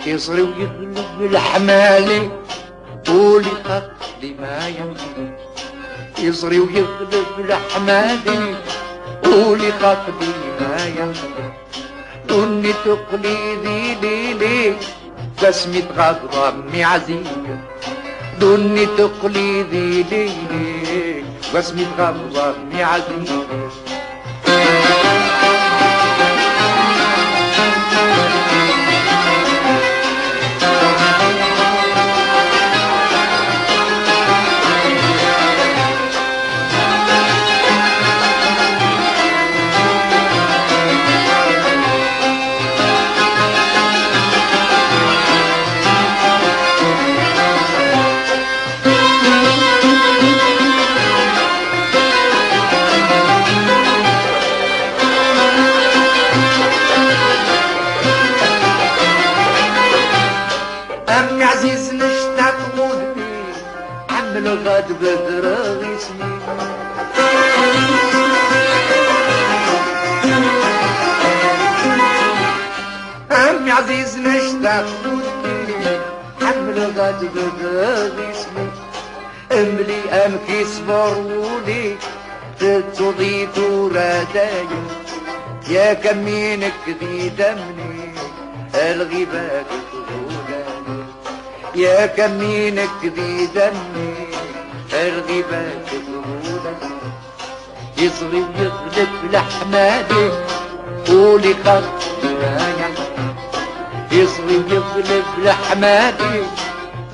يصري ويغلب الحمالي قولي خطلي ما يمضي يصري ويغلب الحمالي قولي خطلي ما يمضي دني تقليدي ليلي بسمة غضب معزية دني تقليدي ليلي بسمة غضب معزية أمي عزيز نشتاق مودي حمل غاد بدر غيسني أمي عزيز نشتاق مودي حمل غاد بدر غيسني املي أمكي صبرولي تضيت وراداي يا كمينك ذي دمني الغيبات يا كمينك ذي دمي الغيبات تقولك يصغي ويغلب لحمادي قولي خطي ما يحمد يصغي ويغلب لحمادي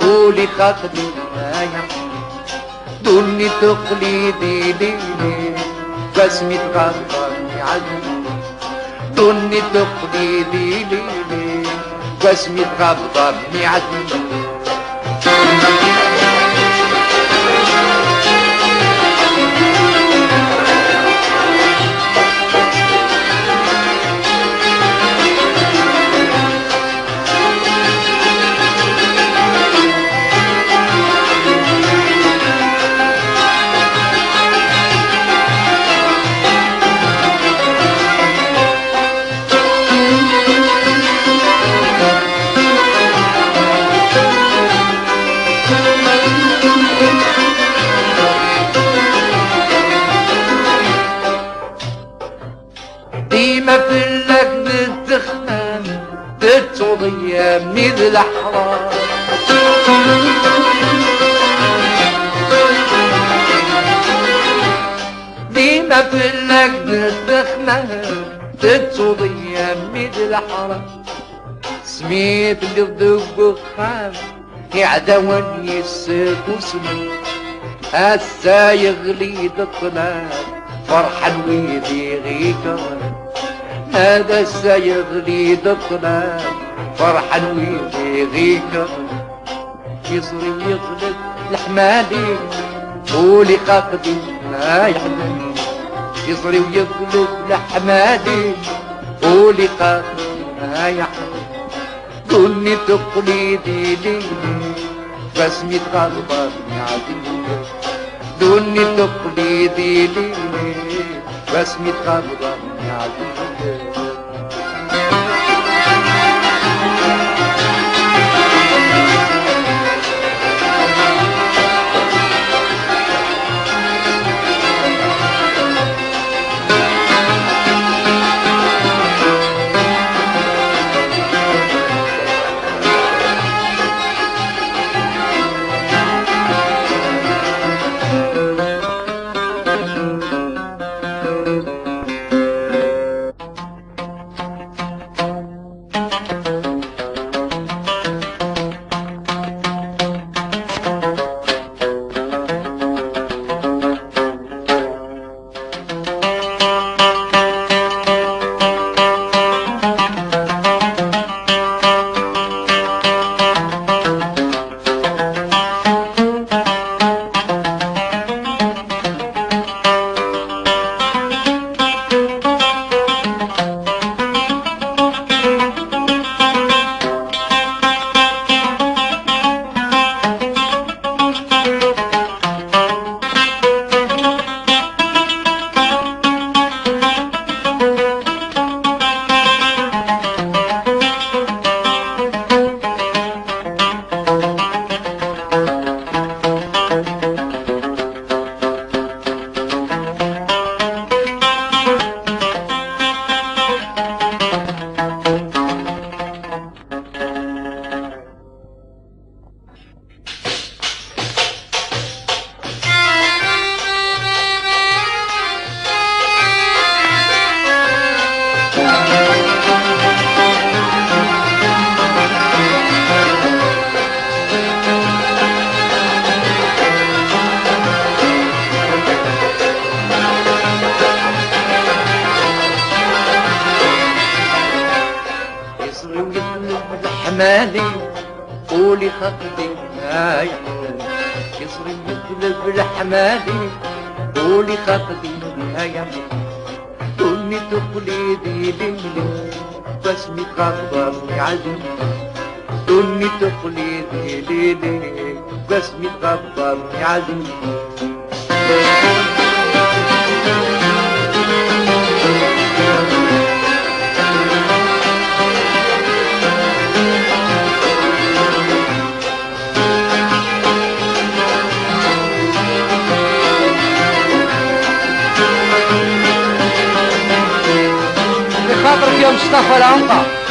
قولي خطي ما يحمد دني تقليدي ليلي بسمة غضبني عزيزي دني تقليدي ليلي بسمة غضبني عزيزي ديما في اللك بالتخمام تتوضي من الأحرار ديما في اللك بالتخمام تتوضي من الأحرار سميت اللي ضد خام يعدون يسك وسمي هسا يغلي الطلاب فرحان ويدي غيكر هذا السيغلي دطنا فرحان ويدي غيكر يصري ويغلب الحمالي قولي قاقدي ما يحزن يصري ويغلب الحمالي قولي قاقدي ما يحزن دني تقليدي ليلي بسمة غضبني عزيزي دني تقليدي ليلي بسمة غضبني عزيزي يغلب الحمالي قولي خطبي ما يحزن يصري يغلب الحمالي قولي خطبي ما يحزن دوني تقليدي ليلي بسمي تغضبني عزم دوني تقليدي ليلي بسمي تغضبني عزم خاطرك يا مصطفى العنقة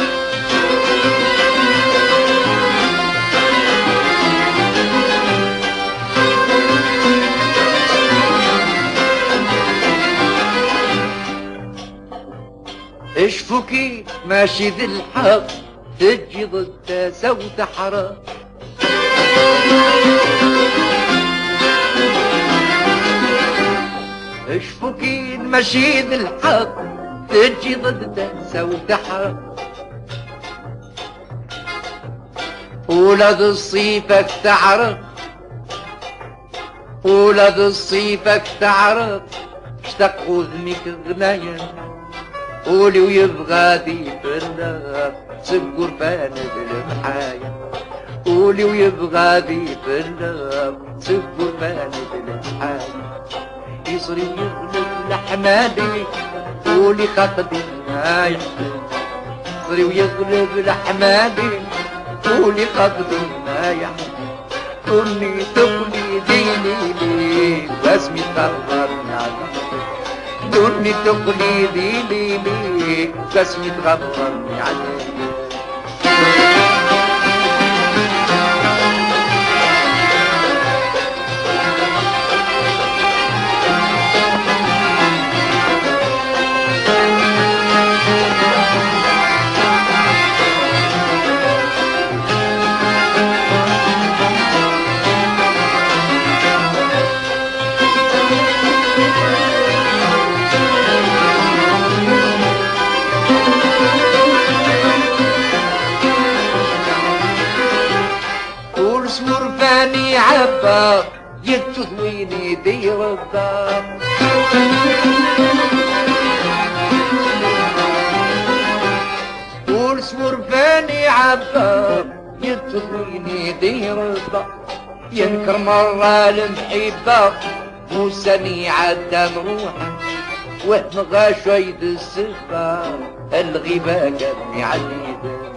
اشفكي ماشي ذي الحق تجي ضد سوت حرام اشفكي ماشي ذي الحق تجي ضد سوت حرام ولد الصيفك تعرف ولد الصيفك تعرف اشتاق اذنك غنايا قولي ويبغى دي فردة سكر فانا بالمحايا قولي ويبغى دي فردة سكر فانا بالمحايا يصري يغلب لحمالي قولي خطبي ما يحزن يصري ويغلب لحمالي قولي خطبي ما يحزن كوني تقلي ديني لي واسمي تغفرني عليك دوني تقليدي ليلي بسمي تغفرني عليك مرفاني عبا يتثويني دير الدار ورس مرفاني عبا يتثويني دير الدار ينكر مرة المحبة موساني عدى مروحة وهم غاشيد السفا الغيبة كاني عديدة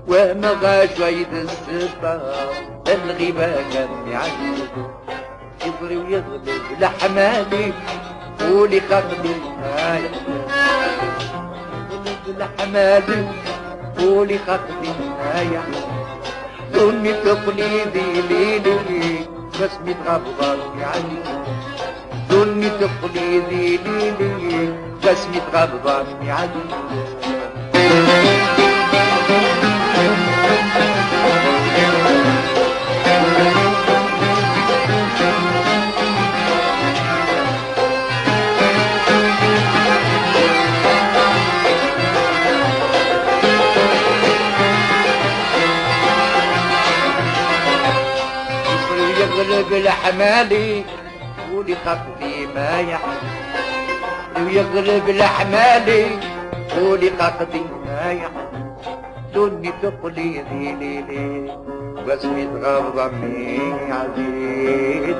وما غاشيد السفا الغيبة كاني عديدة يضري ويغلب لحمالي قولي خطبي ما يحزن يغلب لحمالي قولي خطبي ما يحزن دوني تقليدي ليلي بسمي تغضبني عليك دوني تقليدي ليلي بسمي تغضبني عليك يغلب لحمالي قولي خطبي ما يحزن ويغلب لحمالي قولي خطبي ما يحزن دوني تقليدي ليلي بس متغضب من عزيز